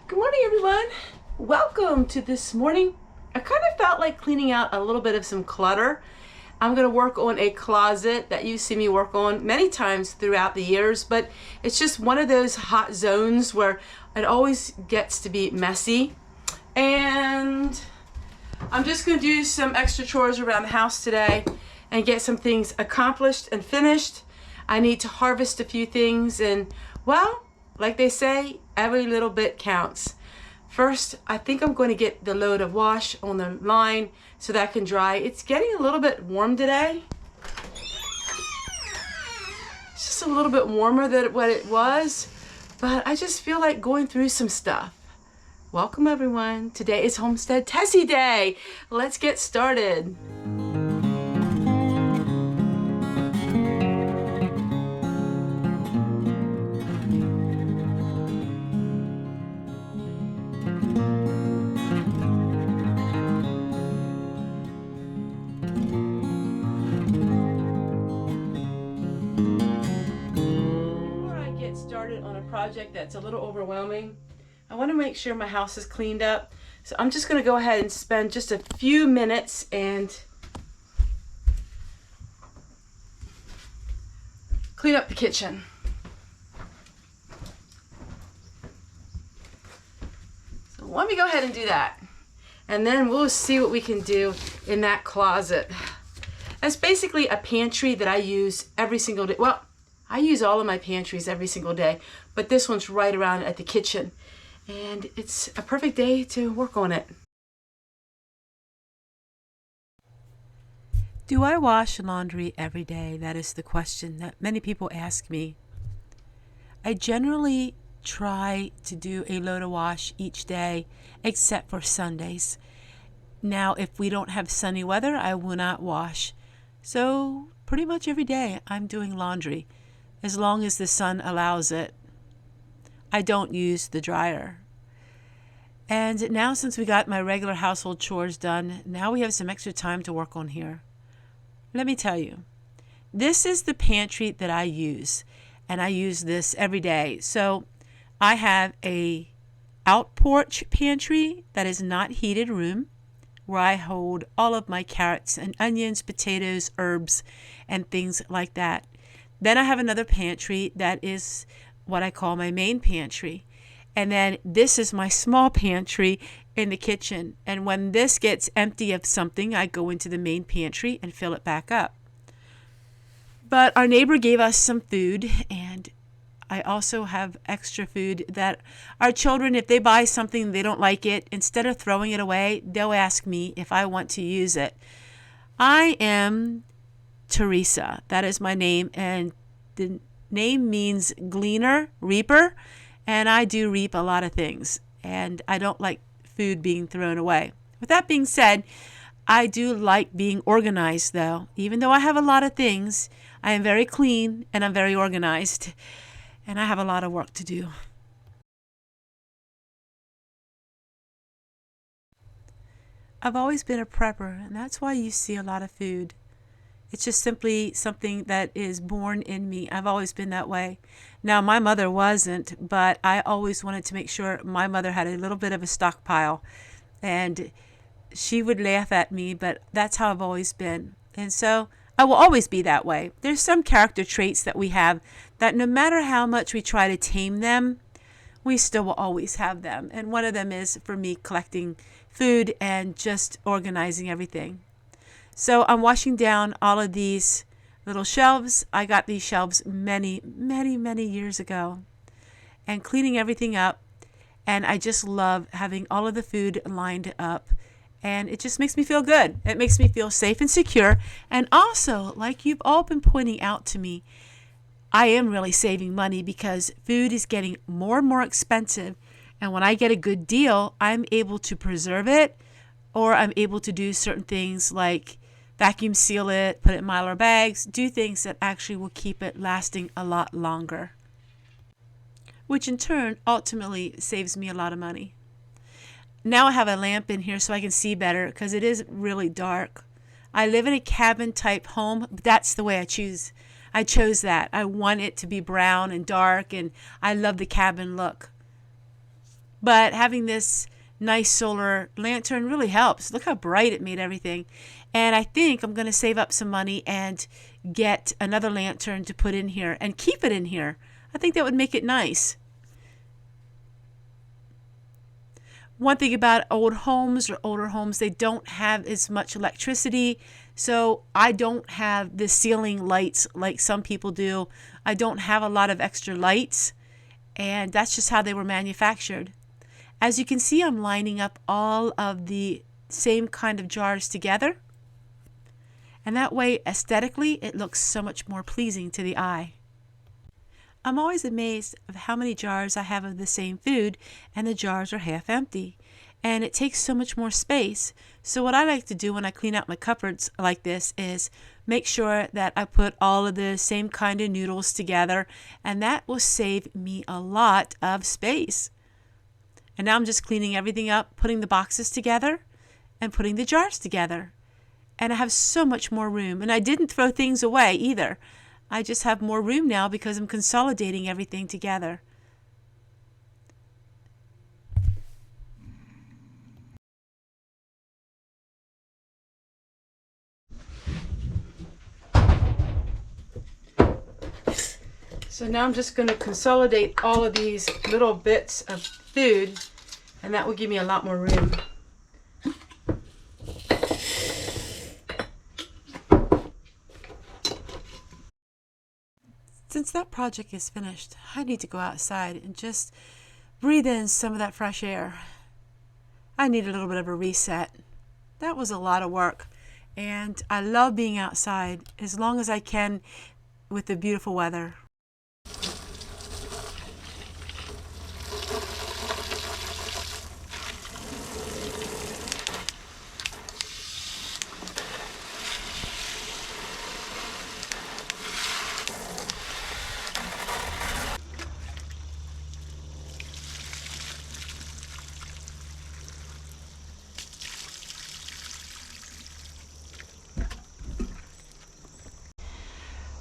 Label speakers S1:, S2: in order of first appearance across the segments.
S1: Good morning, everyone. Welcome to this morning. I kind of felt like cleaning out a little bit of some clutter. I'm going to work on a closet that you see me work on many times throughout the years, but it's just one of those hot zones where it always gets to be messy. And I'm just going to do some extra chores around the house today and get some things accomplished and finished. I need to harvest a few things, and well, like they say, every little bit counts. First, I think I'm going to get the load of wash on the line so that can dry. It's getting a little bit warm today. It's just a little bit warmer than what it was, but I just feel like going through some stuff. Welcome, everyone. Today is Homestead Tessie Day. Let's get started. On a project that's a little overwhelming, I want to make sure my house is cleaned up. So I'm just going to go ahead and spend just a few minutes and clean up the kitchen. So let me go ahead and do that, and then we'll see what we can do in that closet. That's basically a pantry that I use every single day. Well, I use all of my pantries every single day, but this one's right around at the kitchen, and it's a perfect day to work on it.
S2: Do I wash laundry every day? That is the question that many people ask me. I generally try to do a load of wash each day, except for Sundays. Now, if we don't have sunny weather, I will not wash. So pretty much every day I'm doing laundry, as long as the sun allows it. I don't use the dryer. And now, since we got my regular household chores done, now we have some extra time to work on here. Let me tell you, this is the pantry that I use, and I use this every day. So I have a out porch pantry that is not heated room, where I hold all of my carrots and onions, potatoes, herbs, and things like that. Then I have another pantry that is what I call my main pantry. And then this is my small pantry in the kitchen. And when this gets empty of something, I go into the main pantry and fill it back up. But our neighbor gave us some food, and I also have extra food that our children, if they buy something they don't like it, instead of throwing it away, they'll ask me if I want to use it. I am Teresa. That is my name, and the name means gleaner, reaper, and I do reap a lot of things, and I don't like food being thrown away. With that being said, I do like being organized, though. Even though I have a lot of things, I am very clean and I'm very organized, and I have a lot of work to do. I've always been a prepper, and that's why you see a lot of food. It's just simply something that is born in me. I've always been that way. Now, my mother wasn't, but I always wanted to make sure my mother had a little bit of a stockpile. And she would laugh at me, but that's how I've always been. And so I will always be that way. There's some character traits that we have that no matter how much we try to tame them, we still will always have them. And one of them is, for me, collecting food and just organizing everything. So I'm washing down all of these little shelves. I got these shelves many, many, many years ago, and cleaning everything up. And I just love having all of the food lined up, and it just makes me feel good. It makes me feel safe and secure. And also, like you've all been pointing out to me, I am really saving money because food is getting more and more expensive. And when I get a good deal, I'm able to preserve it, or I'm able to do certain things like vacuum seal it, put it in Mylar bags, do things that actually will keep it lasting a lot longer, which in turn ultimately saves me a lot of money. Now I have a lamp in here so I can see better because it is really dark. I live in a cabin type home, but that's the way I chose that. I want it to be brown and dark, and I love the cabin look. But having this nice solar lantern really helps. Look how bright it made everything. And I think I'm going to save up some money and get another lantern to put in here and keep it in here. I think that would make it nice. One thing about older homes, they don't have as much electricity. So I don't have the ceiling lights like some people do. I don't have a lot of extra lights. And that's just how they were manufactured. As you can see, I'm lining up all of the same kind of jars together. And that way, aesthetically, it looks so much more pleasing to the eye. I'm always amazed of how many jars I have of the same food, and the jars are half empty. And it takes so much more space. So what I like to do when I clean out my cupboards like this is make sure that I put all of the same kind of noodles together, and that will save me a lot of space. And now I'm just cleaning everything up, putting the boxes together, and putting the jars together. And I have so much more room. And I didn't throw things away either. I just have more room now because I'm consolidating everything together.
S1: So now I'm just going to consolidate all of these little bits of food, and that will give me a lot more room.
S2: Since that project is finished, I need to go outside and just breathe in some of that fresh air. I need a little bit of a reset. That was a lot of work, and I love being outside as long as I can with the beautiful weather.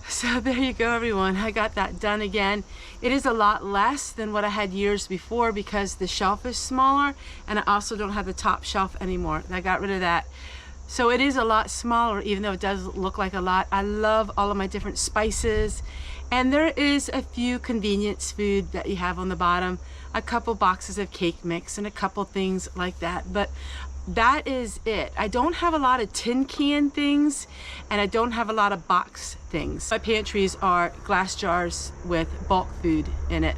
S1: So there you go, everyone. I got that done again. It is a lot less than what I had years before because the shelf is smaller, and I also don't have the top shelf anymore. I got rid of that. So it is a lot smaller, even though it does look like a lot. I love all of my different spices, and there is a few convenience food that you have on the bottom, a couple boxes of cake mix and a couple things like that, but that is it. I don't have a lot of tin can things, and I don't have a lot of box things. My pantries are glass jars with bulk food in it.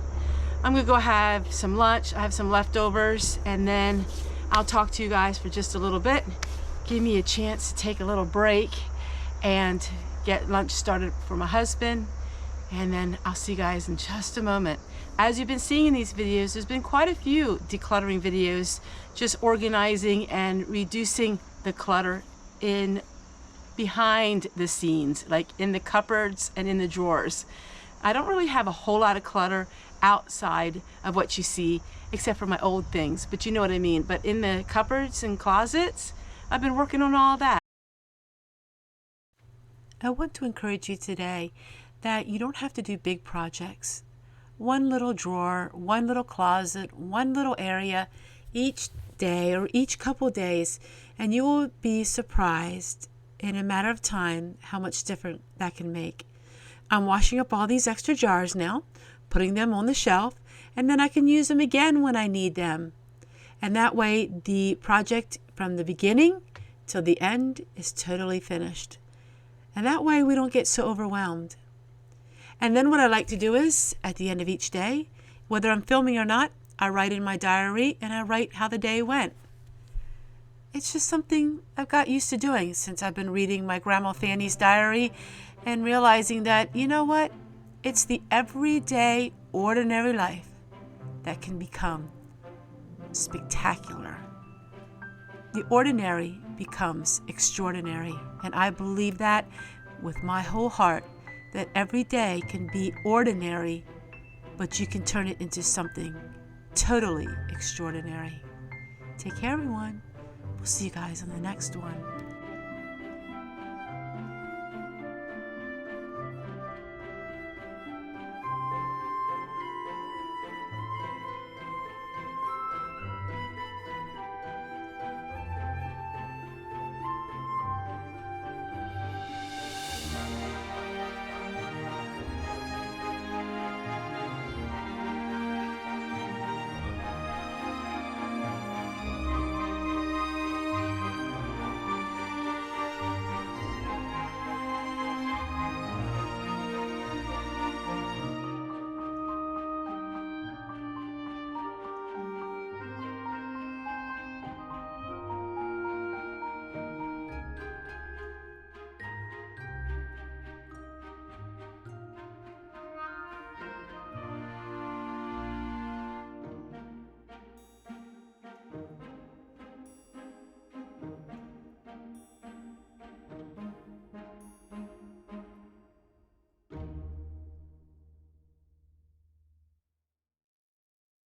S1: I'm gonna go have some lunch. I have some leftovers, and then I'll talk to you guys for just a little bit. Give me a chance to take a little break and get lunch started for my husband, and then I'll see you guys in just a moment. As you've been seeing in these videos, there's been quite a few decluttering videos, just organizing and reducing the clutter in behind the scenes, like in the cupboards and in the drawers. I don't really have a whole lot of clutter outside of what you see, except for my old things, but you know what I mean. But in the cupboards and closets, I've been working on all that.
S2: I want to encourage you today that you don't have to do big projects. One little drawer, one little closet, one little area each day or each couple days, and you will be surprised in a matter of time how much different that can make. I'm washing up all these extra jars now, putting them on the shelf, and then I can use them again when I need them. And that way the project from the beginning till the end is totally finished. And that way we don't get so overwhelmed. And then what I like to do is, at the end of each day, whether I'm filming or not, I write in my diary and I write how the day went. It's just something I've got used to doing since I've been reading my Grandma Fanny's diary and realizing that, you know what? It's the everyday, ordinary life that can become spectacular. The ordinary becomes extraordinary, and I believe that with my whole heart, that every day can be ordinary, but you can turn it into something totally extraordinary. Take care, everyone. We'll see you guys on the next one.